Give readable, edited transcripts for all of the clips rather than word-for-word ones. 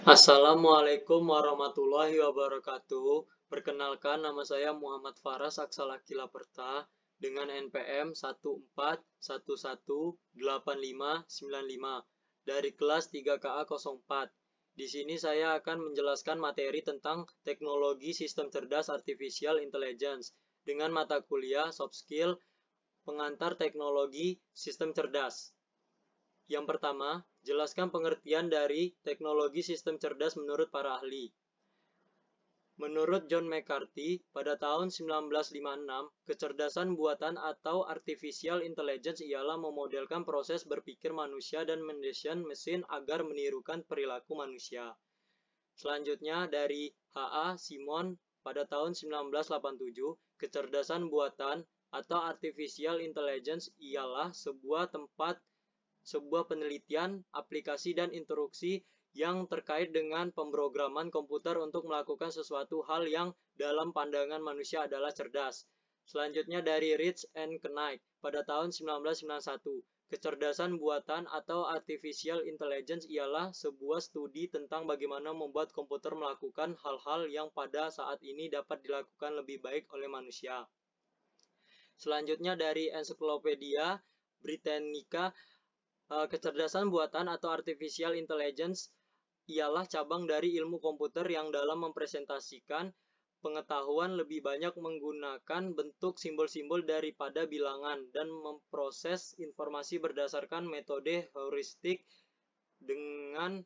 Assalamualaikum warahmatullahi wabarakatuh. Perkenalkan, nama saya Muhammad Faras Aksalakilaperta dengan NPM 141189595 dari kelas 3KA04. Di sini saya akan menjelaskan materi tentang teknologi sistem cerdas artificial intelligence dengan mata kuliah soft skill pengantar teknologi sistem cerdas. Yang pertama, jelaskan pengertian dari teknologi sistem cerdas menurut para ahli. Menurut John McCarthy, pada tahun 1956, kecerdasan buatan atau artificial intelligence ialah memodelkan proses berpikir manusia dan mendesain mesin agar menirukan perilaku manusia. Selanjutnya, dari H.A. Simon, pada tahun 1987, kecerdasan buatan atau artificial intelligence ialah sebuah penelitian, aplikasi, dan instruksi yang terkait dengan pemrograman komputer untuk melakukan sesuatu hal yang dalam pandangan manusia adalah cerdas. Selanjutnya dari Rich and Knight pada tahun 1991, kecerdasan buatan atau artificial intelligence ialah sebuah studi tentang bagaimana membuat komputer melakukan hal-hal yang pada saat ini dapat dilakukan lebih baik oleh manusia. Selanjutnya dari Encyclopedia Britannica, kecerdasan buatan atau artificial intelligence ialah cabang dari ilmu komputer yang dalam mempresentasikan pengetahuan lebih banyak menggunakan bentuk simbol-simbol daripada bilangan dan memproses informasi berdasarkan metode heuristik dengan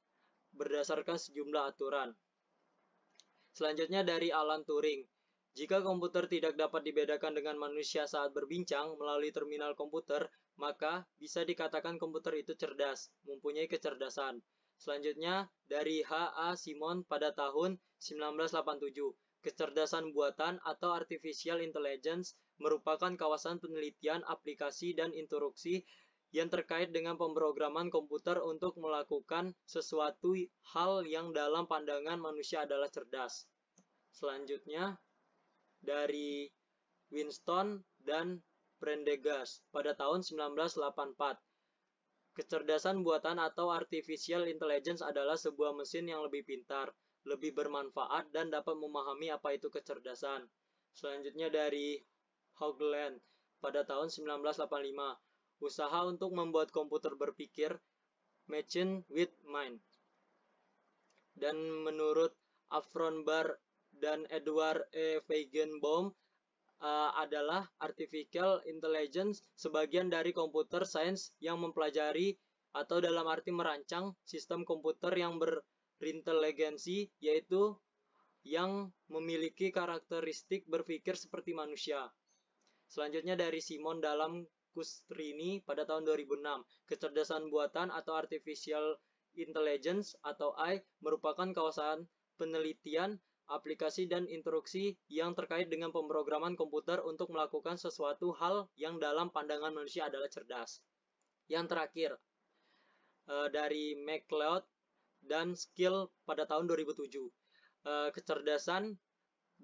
berdasarkan sejumlah aturan. Selanjutnya dari Alan Turing. Jika komputer tidak dapat dibedakan dengan manusia saat berbincang melalui terminal komputer, maka bisa dikatakan komputer itu cerdas, mempunyai kecerdasan. Selanjutnya dari H.A. Simon pada tahun 1987. Kecerdasan buatan atau artificial intelligence merupakan kawasan penelitian, aplikasi, dan instruksi yang terkait dengan pemrograman komputer untuk melakukan sesuatu hal yang dalam pandangan manusia adalah cerdas. Selanjutnya dari Winston dan Prendergast pada tahun 1984. Kecerdasan buatan atau artificial intelligence adalah sebuah mesin yang lebih pintar, lebih bermanfaat, dan dapat memahami apa itu kecerdasan. Selanjutnya dari Hoagland pada tahun 1985. Usaha untuk membuat komputer berpikir, Machine with Mind. Dan menurut Avron Barr dan Edward E. Feigenbaum, adalah artificial intelligence sebagian dari computer science yang mempelajari atau dalam arti merancang sistem komputer yang berinteligensi, yaitu yang memiliki karakteristik berpikir seperti manusia. Selanjutnya dari Simon dalam Kustrini pada tahun 2006, kecerdasan buatan atau artificial intelligence atau AI merupakan kawasan penelitian, aplikasi, dan instruksi yang terkait dengan pemrograman komputer untuk melakukan sesuatu hal yang dalam pandangan manusia adalah cerdas. Yang terakhir, dari MacLeod dan Skill pada tahun 2007. Kecerdasan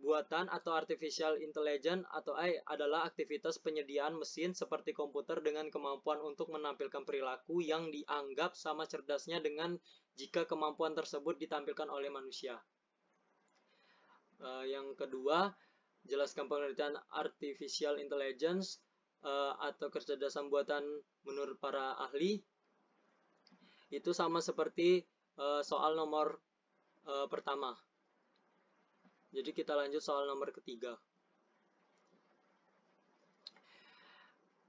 buatan atau artificial intelligence atau AI adalah aktivitas penyediaan mesin seperti komputer dengan kemampuan untuk menampilkan perilaku yang dianggap sama cerdasnya dengan jika kemampuan tersebut ditampilkan oleh manusia. Yang kedua, jelaskan pengertian artificial intelligence atau kecerdasan buatan menurut para ahli. Itu sama seperti soal nomor pertama. Jadi kita lanjut soal nomor ketiga.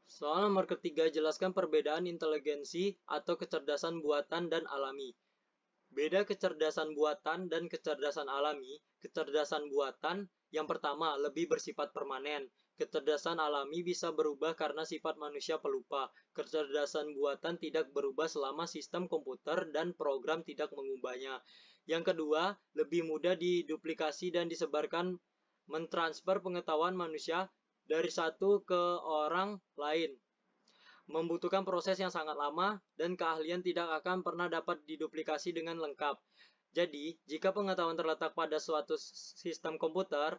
Soal nomor ketiga, jelaskan perbedaan inteligensi atau kecerdasan buatan dan alami. Beda kecerdasan buatan dan kecerdasan alami. Kecerdasan buatan yang pertama lebih bersifat permanen. Kecerdasan alami bisa berubah karena sifat manusia pelupa. Kecerdasan buatan tidak berubah selama sistem komputer dan program tidak mengubahnya. Yang kedua, lebih mudah diduplikasi dan disebarkan, mentransfer pengetahuan manusia dari satu ke orang lain. Membutuhkan proses yang sangat lama dan keahlian tidak akan pernah dapat diduplikasi dengan lengkap. Jadi, jika pengetahuan terletak pada suatu sistem komputer,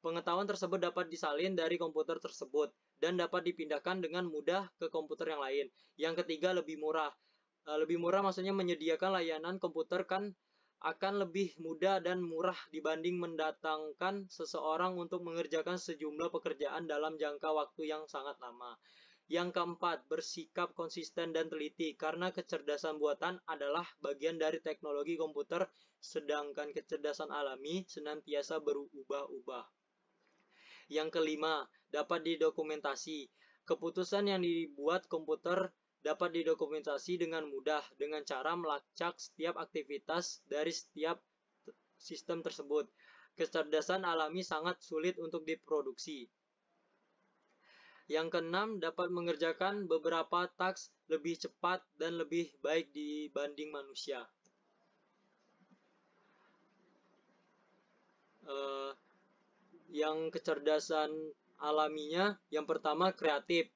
pengetahuan tersebut dapat disalin dari komputer tersebut dan dapat dipindahkan dengan mudah ke komputer yang lain. Yang ketiga, lebih murah. Lebih murah maksudnya menyediakan layanan komputer kan akan lebih mudah dan murah dibanding mendatangkan seseorang untuk mengerjakan sejumlah pekerjaan dalam jangka waktu yang sangat lama. Yang keempat, bersikap konsisten dan teliti, karena kecerdasan buatan adalah bagian dari teknologi komputer, sedangkan kecerdasan alami senantiasa berubah-ubah. Yang kelima, dapat didokumentasi. Keputusan yang dibuat komputer dapat didokumentasi dengan mudah dengan cara melacak setiap aktivitas dari setiap sistem tersebut. Kecerdasan alami sangat sulit untuk diproduksi. Yang keenam, dapat mengerjakan beberapa taks lebih cepat dan lebih baik dibanding manusia. Yang kecerdasan alaminya, yang pertama kreatif.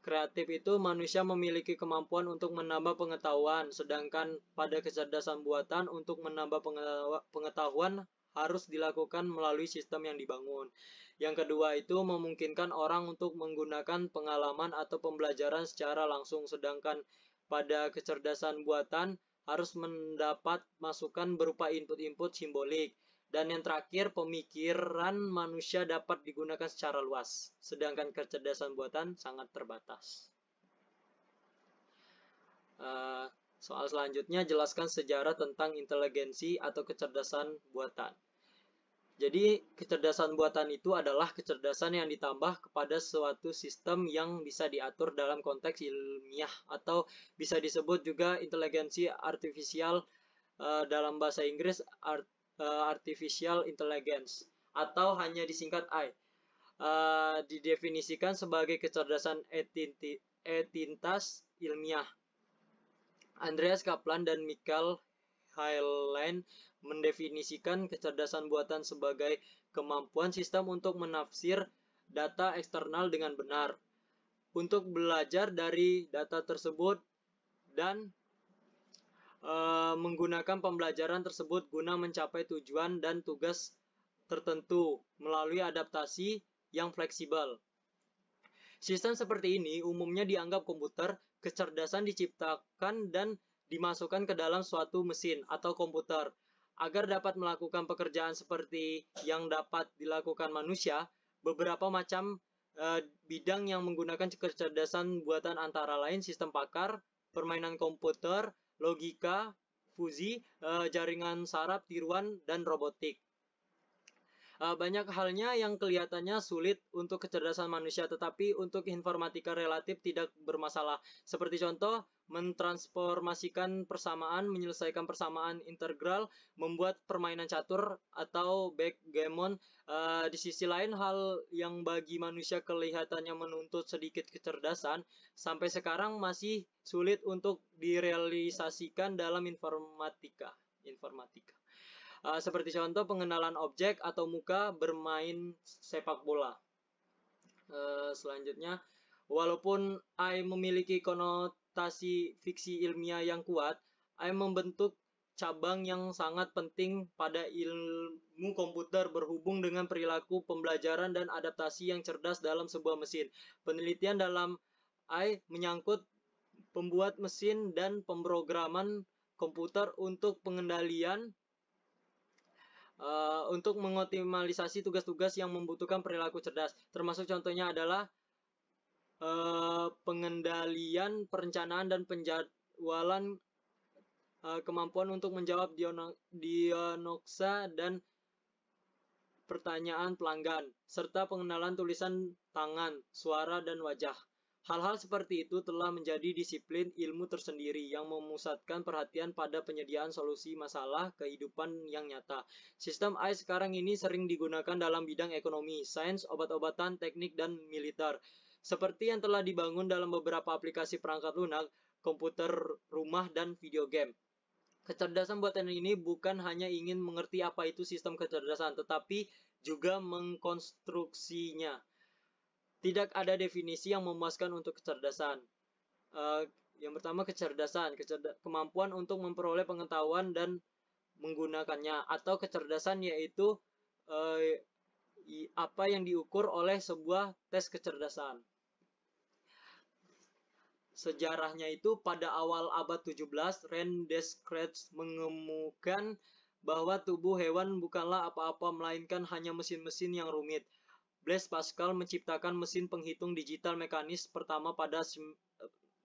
Kreatif itu manusia memiliki kemampuan untuk menambah pengetahuan, sedangkan pada kecerdasan buatan untuk menambah pengetahuan harus dilakukan melalui sistem yang dibangun. Yang kedua itu memungkinkan orang untuk menggunakan pengalaman atau pembelajaran secara langsung, sedangkan pada kecerdasan buatan harus mendapat masukan berupa input-input simbolik. Dan yang terakhir, pemikiran manusia dapat digunakan secara luas, sedangkan kecerdasan buatan sangat terbatas. Soal selanjutnya, jelaskan sejarah tentang inteligensi atau kecerdasan buatan. Jadi, kecerdasan buatan itu adalah kecerdasan yang ditambah kepada suatu sistem yang bisa diatur dalam konteks ilmiah, atau bisa disebut juga inteligensi artifisial, dalam bahasa Inggris artificial intelligence, atau hanya disingkat AI. Didefinisikan sebagai kecerdasan etintas ilmiah. Andreas Kaplan dan Michael Heinlein mendefinisikan kecerdasan buatan sebagai kemampuan sistem untuk menafsir data eksternal dengan benar, untuk belajar dari data tersebut dan menggunakan pembelajaran tersebut guna mencapai tujuan dan tugas tertentu melalui adaptasi yang fleksibel. Sistem seperti ini umumnya dianggap komputer. Kecerdasan diciptakan dan dimasukkan ke dalam suatu mesin atau komputer. Agar dapat melakukan pekerjaan seperti yang dapat dilakukan manusia, beberapa macam bidang yang menggunakan kecerdasan buatan antara lain sistem pakar, permainan komputer, logika, fusi, jaringan saraf, tiruan, dan robotik. Banyak halnya yang kelihatannya sulit untuk kecerdasan manusia, tetapi untuk informatika relatif tidak bermasalah. Seperti contoh, mentransformasikan persamaan, menyelesaikan persamaan integral, membuat permainan catur atau backgammon. Di sisi lain, hal yang bagi manusia kelihatannya menuntut sedikit kecerdasan, sampai sekarang masih sulit untuk direalisasikan dalam informatika. Seperti contoh pengenalan objek atau muka bermain sepak bola. Selanjutnya, walaupun AI memiliki konotasi fiksi ilmiah yang kuat, AI membentuk cabang yang sangat penting pada ilmu komputer berhubung dengan perilaku pembelajaran dan adaptasi yang cerdas dalam sebuah mesin. Penelitian dalam AI menyangkut pembuat mesin dan pemrograman komputer untuk pengendalian untuk mengoptimalisasi tugas-tugas yang membutuhkan perilaku cerdas. Termasuk contohnya adalah pengendalian, perencanaan, dan penjadwalan, kemampuan untuk menjawab diagnosa dan pertanyaan pelanggan, serta pengenalan tulisan tangan, suara, dan wajah. Hal-hal seperti itu telah menjadi disiplin ilmu tersendiri yang memusatkan perhatian pada penyediaan solusi masalah kehidupan yang nyata. Sistem AI sekarang ini sering digunakan dalam bidang ekonomi, sains, obat-obatan, teknik, dan militer. Seperti yang telah dibangun dalam beberapa aplikasi perangkat lunak, komputer rumah, dan video game. Kecerdasan buatan ini bukan hanya ingin mengerti apa itu sistem kecerdasan, tetapi juga mengkonstruksinya. Tidak ada definisi yang memuaskan untuk kecerdasan. Yang pertama, kecerdasan, kemampuan untuk memperoleh pengetahuan dan menggunakannya, atau kecerdasan yaitu apa yang diukur oleh sebuah tes kecerdasan. Sejarahnya itu pada awal abad 17, Rene Descartes menemukan bahwa tubuh hewan bukanlah apa-apa melainkan hanya mesin-mesin yang rumit. Blaise Pascal menciptakan mesin penghitung digital mekanis pertama pada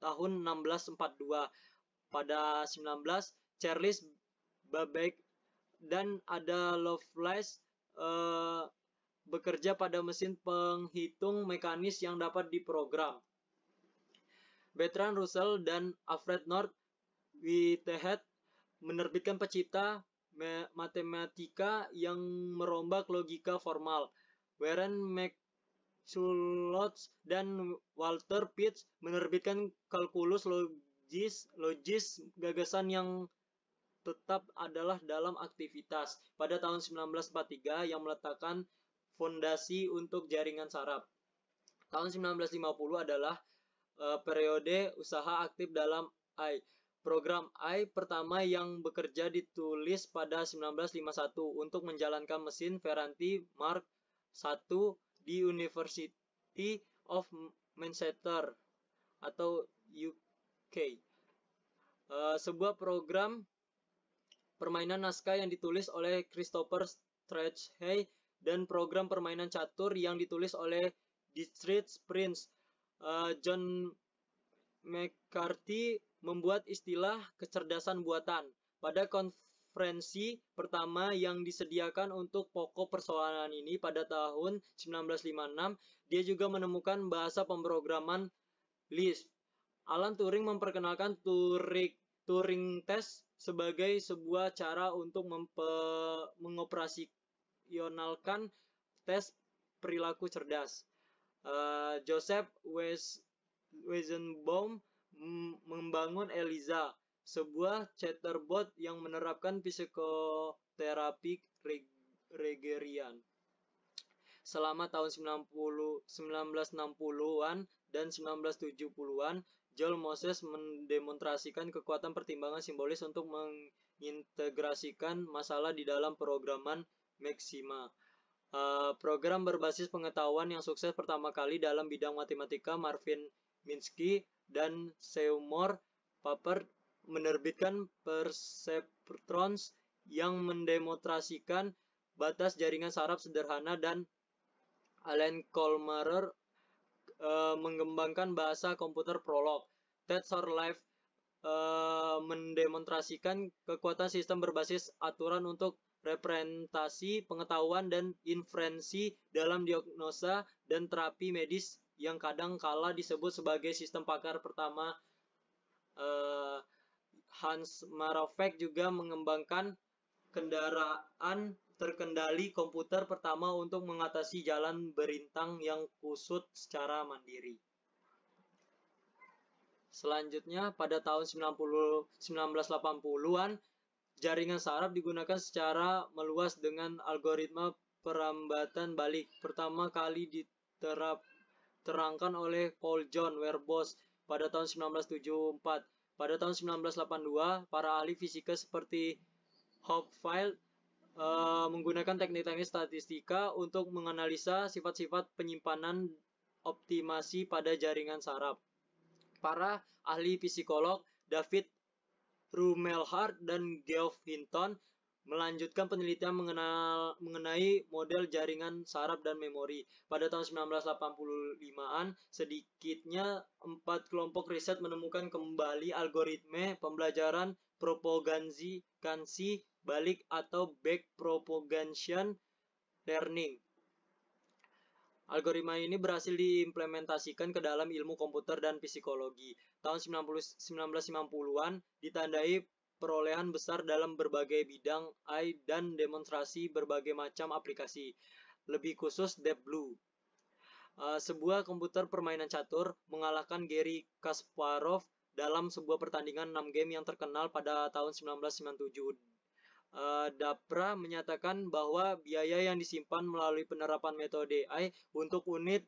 tahun 1642. Pada 19, Charles Babbage dan Ada Lovelace bekerja pada mesin penghitung mekanis yang dapat diprogram. Bertrand Russell dan Alfred North Whitehead menerbitkan Pencipta Matematika yang merombak logika formal. Warren McCulloch dan Walter Pitts menerbitkan Kalkulus Logis, gagasan yang tetap adalah dalam aktivitas pada tahun 1943 yang meletakkan fondasi untuk jaringan saraf. Tahun 1950 adalah periode usaha aktif dalam AI. Program AI pertama yang bekerja ditulis pada 1951 untuk menjalankan mesin Ferranti Mark I di University of Manchester atau UK. Sebuah program permainan naskah yang ditulis oleh Christopher Strachey dan program permainan catur yang ditulis oleh Dietrich Prince. John McCarthy membuat istilah kecerdasan buatan. Pada konferensi pertama yang disediakan untuk pokok persoalan ini pada tahun 1956, dia juga menemukan bahasa pemrograman Lisp. Alan Turing memperkenalkan Turing Test sebagai sebuah cara untuk mengoperasionalkan tes perilaku cerdas. Joseph Weizenbaum membangun ELIZA, sebuah chatterbot yang menerapkan psikoterapi Gregorian. Selama tahun 1960-an dan 1970-an, Joel Moses mendemonstrasikan kekuatan pertimbangan simbolis untuk mengintegrasikan masalah di dalam programan Maxima. Program berbasis pengetahuan yang sukses pertama kali dalam bidang matematika. Marvin Minsky dan Seymour Papert menerbitkan perceptrons yang mendemonstrasikan batas jaringan saraf sederhana, dan Alan Kolmarer mengembangkan bahasa komputer Prolog. Ted Sorlife mendemonstrasikan kekuatan sistem berbasis aturan untuk representasi pengetahuan dan inferensi dalam diagnosa dan terapi medis yang kadang kala disebut sebagai sistem pakar pertama. Hans Marovec juga mengembangkan kendaraan terkendali komputer pertama untuk mengatasi jalan berintang yang kusut secara mandiri. Selanjutnya, pada tahun 1980-an, jaringan saraf digunakan secara meluas dengan algoritma perambatan balik pertama kali diterangkan oleh Paul John Werbos pada tahun 1974. Pada tahun 1982, para ahli fisika seperti Hopfield menggunakan teknik-teknik statistika untuk menganalisa sifat-sifat penyimpanan optimasi pada jaringan saraf. Para ahli psikolog David Rumelhart dan Geoff Hinton melanjutkan penelitian mengenai model jaringan saraf dan memori. Pada tahun 1985-an, sedikitnya 4 kelompok riset menemukan kembali algoritma pembelajaran propagasi balik atau back propagation learning. Algoritma ini berhasil diimplementasikan ke dalam ilmu komputer dan psikologi. Tahun 1990-an ditandai perolehan besar dalam berbagai bidang AI dan demonstrasi berbagai macam aplikasi, lebih khusus Deep Blue. Sebuah komputer permainan catur mengalahkan Garry Kasparov dalam sebuah pertandingan 6 game yang terkenal pada tahun 1997. Dapra menyatakan bahwa biaya yang disimpan melalui penerapan metode AI untuk unit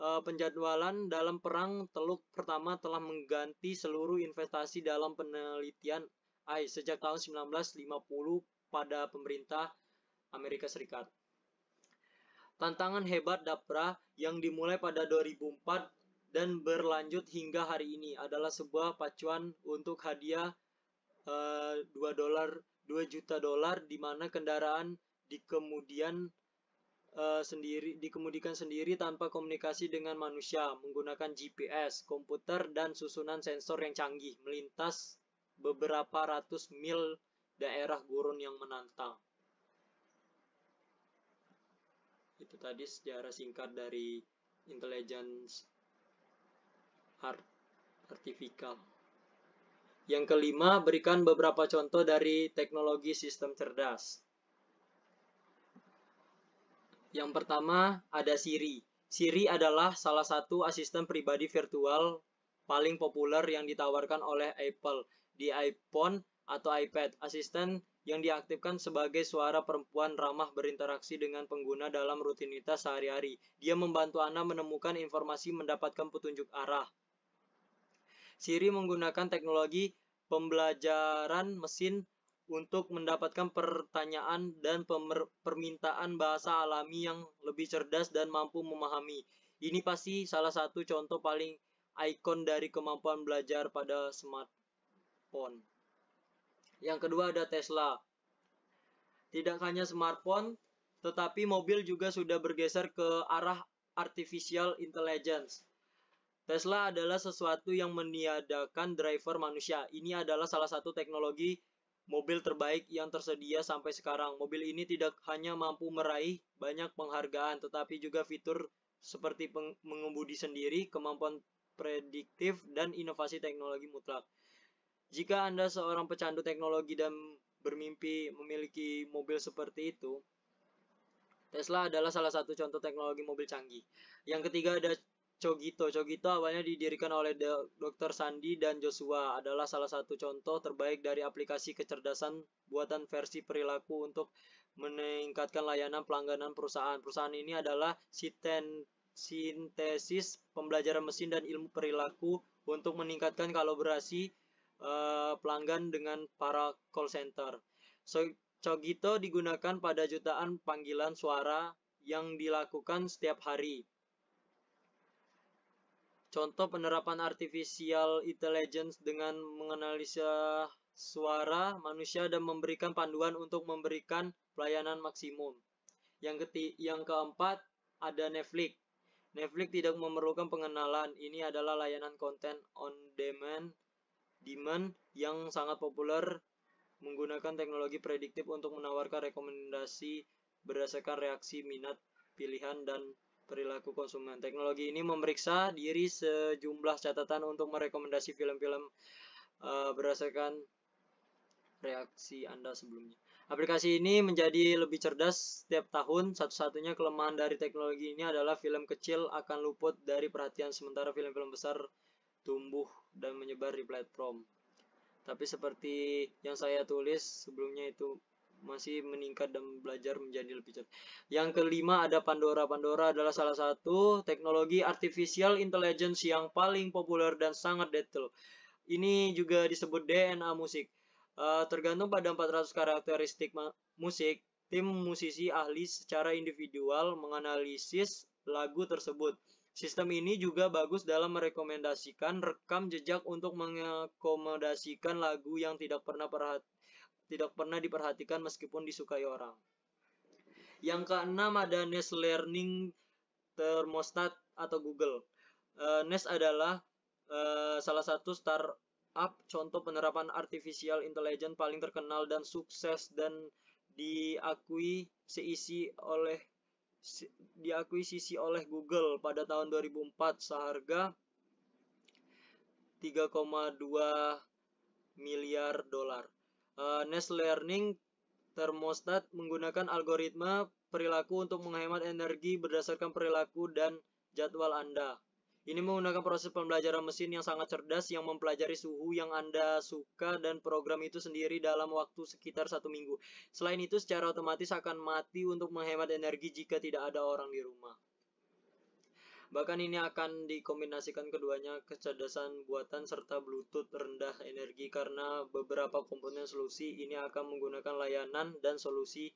penjadwalan dalam Perang Teluk Pertama telah mengganti seluruh investasi dalam penelitian AI sejak tahun 1950 pada pemerintah Amerika Serikat. Tantangan hebat Dapra yang dimulai pada 2004 dan berlanjut hingga hari ini adalah sebuah pacuan untuk hadiah 2 juta dolar, di mana kendaraan dikemudikan sendiri tanpa komunikasi dengan manusia menggunakan GPS, komputer, dan susunan sensor yang canggih melintas beberapa ratus mil daerah gurun yang menantang. Itu tadi sejarah singkat dari intelligence artificial. Yang kelima, berikan beberapa contoh dari teknologi sistem cerdas. Yang pertama ada Siri. Siri adalah salah satu asisten pribadi virtual paling populer yang ditawarkan oleh Apple di iPhone atau iPad. Asisten yang diaktifkan sebagai suara perempuan ramah berinteraksi dengan pengguna dalam rutinitas sehari-hari. Dia membantu Anda menemukan informasi, mendapatkan petunjuk arah. Siri menggunakan teknologi pembelajaran mesin untuk mendapatkan pertanyaan dan permintaan bahasa alami yang lebih cerdas dan mampu memahami. Ini pasti salah satu contoh paling ikon dari kemampuan belajar pada smartphone. Yang kedua ada Tesla. Tidak hanya smartphone, tetapi mobil juga sudah bergeser ke arah artificial intelligence. Tesla adalah sesuatu yang meniadakan driver manusia. Ini adalah salah satu teknologi mobil terbaik yang tersedia sampai sekarang. Mobil ini tidak hanya mampu meraih banyak penghargaan, tetapi juga fitur seperti mengemudi sendiri, kemampuan prediktif, dan inovasi teknologi mutlak. Jika Anda seorang pecandu teknologi dan bermimpi memiliki mobil seperti itu, Tesla adalah salah satu contoh teknologi mobil canggih. Yang ketiga ada Cogito. Cogito awalnya didirikan oleh Dr. Sandy dan Joshua, adalah salah satu contoh terbaik dari aplikasi kecerdasan buatan versi perilaku untuk meningkatkan layanan pelangganan perusahaan. Perusahaan ini adalah sintesis pembelajaran mesin dan ilmu perilaku untuk meningkatkan kolaborasi pelanggan dengan para call center. Cogito digunakan pada jutaan panggilan suara yang dilakukan setiap hari. Contoh penerapan artificial intelligence dengan menganalisa suara manusia dan memberikan panduan untuk memberikan pelayanan maksimum. Yang keempat ada Netflix. Netflix tidak memerlukan pengenalan. Ini adalah layanan konten on demand yang sangat populer, menggunakan teknologi prediktif untuk menawarkan rekomendasi berdasarkan reaksi, minat, pilihan, dan perilaku konsumen. Teknologi ini memeriksa diri sejumlah catatan untuk merekomendasi film-film berdasarkan reaksi Anda sebelumnya. Aplikasi ini menjadi lebih cerdas setiap tahun. Satu-satunya kelemahan dari teknologi ini adalah film kecil akan luput dari perhatian, sementara film-film besar tumbuh dan menyebar di platform. Tapi seperti yang saya tulis sebelumnya, itu masih meningkat dan belajar menjadi lebih cepat. Yang kelima ada Pandora. Pandora adalah salah satu teknologi artificial intelligence yang paling populer dan sangat detail. Ini juga disebut DNA musik. Tergantung pada 400 karakteristik musik, tim musisi ahli secara individual menganalisis lagu tersebut. Sistem ini juga bagus dalam merekomendasikan rekam jejak untuk mengakomodasikan lagu yang tidak pernah diperhatikan meskipun disukai orang. Yang keenam ada Nest Learning Thermostat atau Google. Nest adalah salah satu startup contoh penerapan artificial intelligence paling terkenal dan sukses, dan diakuisisi oleh Google pada tahun 2004 seharga 3,2 miliar dolar. Nest Learning Thermostat menggunakan algoritma perilaku untuk menghemat energi berdasarkan perilaku dan jadwal Anda. Ini menggunakan proses pembelajaran mesin yang sangat cerdas yang mempelajari suhu yang Anda suka dan program itu sendiri dalam waktu sekitar 1 minggu. Selain itu, secara otomatis akan mati untuk menghemat energi jika tidak ada orang di rumah. Bahkan ini akan dikombinasikan keduanya, kecerdasan buatan serta Bluetooth rendah energi, karena beberapa komponen solusi ini akan menggunakan layanan dan solusi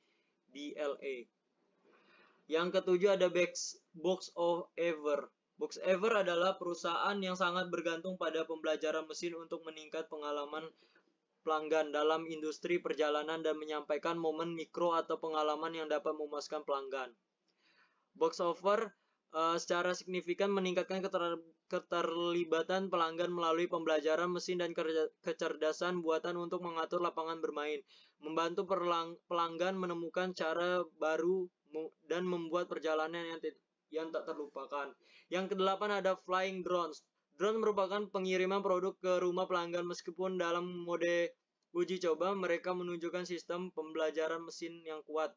BLE. Yang ketujuh ada Box-Ever. Box-Ever adalah perusahaan yang sangat bergantung pada pembelajaran mesin untuk meningkat pengalaman pelanggan dalam industri perjalanan dan menyampaikan momen mikro atau pengalaman yang dapat memuaskan pelanggan. Box Offer secara signifikan meningkatkan keterlibatan pelanggan melalui pembelajaran mesin dan kecerdasan buatan untuk mengatur lapangan bermain, membantu pelanggan menemukan cara baru dan membuat perjalanan yang tak terlupakan. Yang kedelapan ada Flying Drones. Drone merupakan pengiriman produk ke rumah pelanggan. Meskipun dalam mode uji coba, mereka menunjukkan sistem pembelajaran mesin yang kuat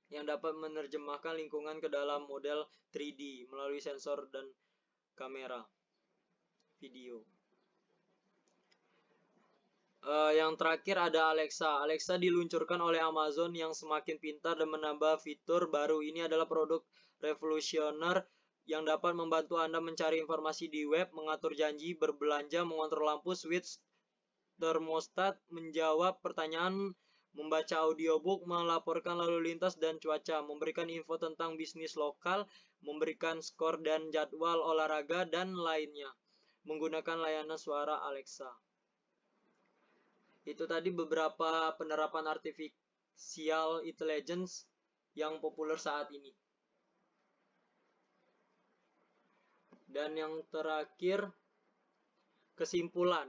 yang dapat menerjemahkan lingkungan ke dalam model 3D melalui sensor dan kamera video. Yang terakhir ada Alexa. Alexa diluncurkan oleh Amazon yang semakin pintar dan menambah fitur baru. Ini adalah produk revolusioner yang dapat membantu Anda mencari informasi di web, mengatur janji, berbelanja, mengontrol lampu, switch, termostat, menjawab pertanyaan, membaca audiobook, melaporkan lalu lintas dan cuaca, memberikan info tentang bisnis lokal, memberikan skor dan jadwal olahraga, dan lainnya. Menggunakan layanan suara Alexa. Itu tadi beberapa penerapan artificial intelligence yang populer saat ini. Dan yang terakhir, kesimpulan.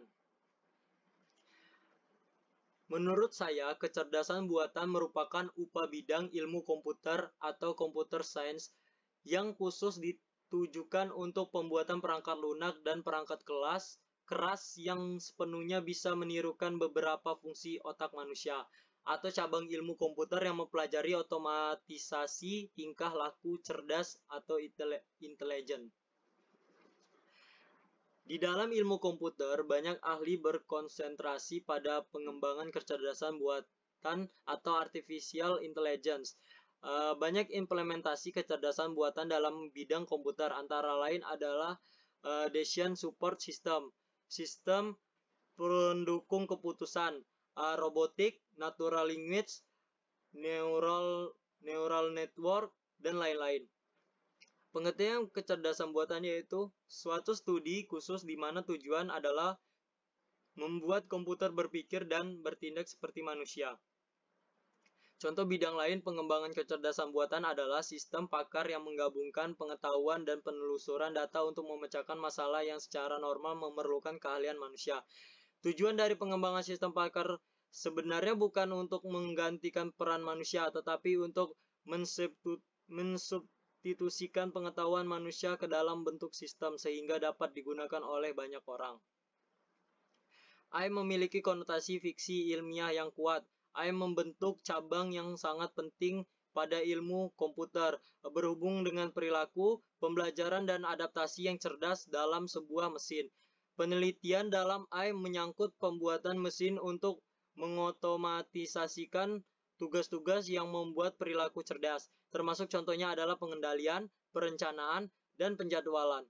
Menurut saya, kecerdasan buatan merupakan upah bidang ilmu komputer atau computer science yang khusus ditujukan untuk pembuatan perangkat lunak dan perangkat keras yang sepenuhnya bisa menirukan beberapa fungsi otak manusia, atau cabang ilmu komputer yang mempelajari otomatisasi tingkah laku cerdas atau intelijen. Di dalam ilmu komputer, banyak ahli berkonsentrasi pada pengembangan kecerdasan buatan atau artificial intelligence. Banyak implementasi kecerdasan buatan dalam bidang komputer, antara lain adalah decision support system, sistem pendukung keputusan, robotik, natural language, neural network, dan lain-lain. Pengertian kecerdasan buatan yaitu suatu studi khusus di mana tujuan adalah membuat komputer berpikir dan bertindak seperti manusia. Contoh bidang lain pengembangan kecerdasan buatan adalah sistem pakar yang menggabungkan pengetahuan dan penelusuran data untuk memecahkan masalah yang secara normal memerlukan keahlian manusia. Tujuan dari pengembangan sistem pakar sebenarnya bukan untuk menggantikan peran manusia, tetapi untuk mensubstitusikan pengetahuan manusia ke dalam bentuk sistem sehingga dapat digunakan oleh banyak orang. AI memiliki konotasi fiksi ilmiah yang kuat. AI membentuk cabang yang sangat penting pada ilmu komputer, berhubung dengan perilaku, pembelajaran, dan adaptasi yang cerdas dalam sebuah mesin. Penelitian dalam AI menyangkut pembuatan mesin untuk mengotomatisasikan tugas-tugas yang membuat perilaku cerdas, termasuk contohnya adalah pengendalian, perencanaan, dan penjadwalan.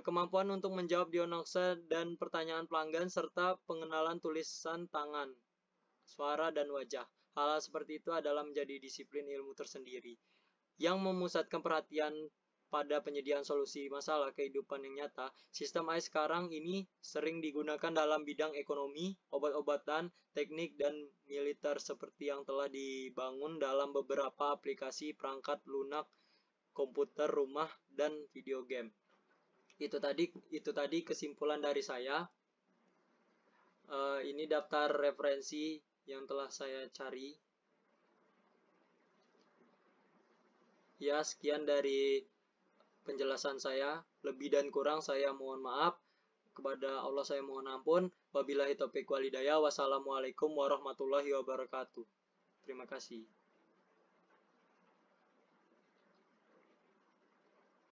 Kemampuan untuk menjawab diagnosa dan pertanyaan pelanggan, serta pengenalan tulisan tangan, suara, dan wajah. Hal-hal seperti itu adalah menjadi disiplin ilmu tersendiri yang memusatkan perhatian pada penyediaan solusi masalah kehidupan yang nyata. Sistem AI sekarang ini sering digunakan dalam bidang ekonomi, obat-obatan, teknik, dan militer seperti yang telah dibangun dalam beberapa aplikasi perangkat lunak, komputer rumah, dan video game. Itu tadi kesimpulan dari saya. Ini daftar referensi yang telah saya cari. Ya, sekian dari penjelasan saya. Lebih dan kurang saya mohon maaf. Kepada Allah saya mohon ampun. Wabillahi taufiq wal hidayah. Wassalamualaikum warahmatullahi wabarakatuh. Terima kasih.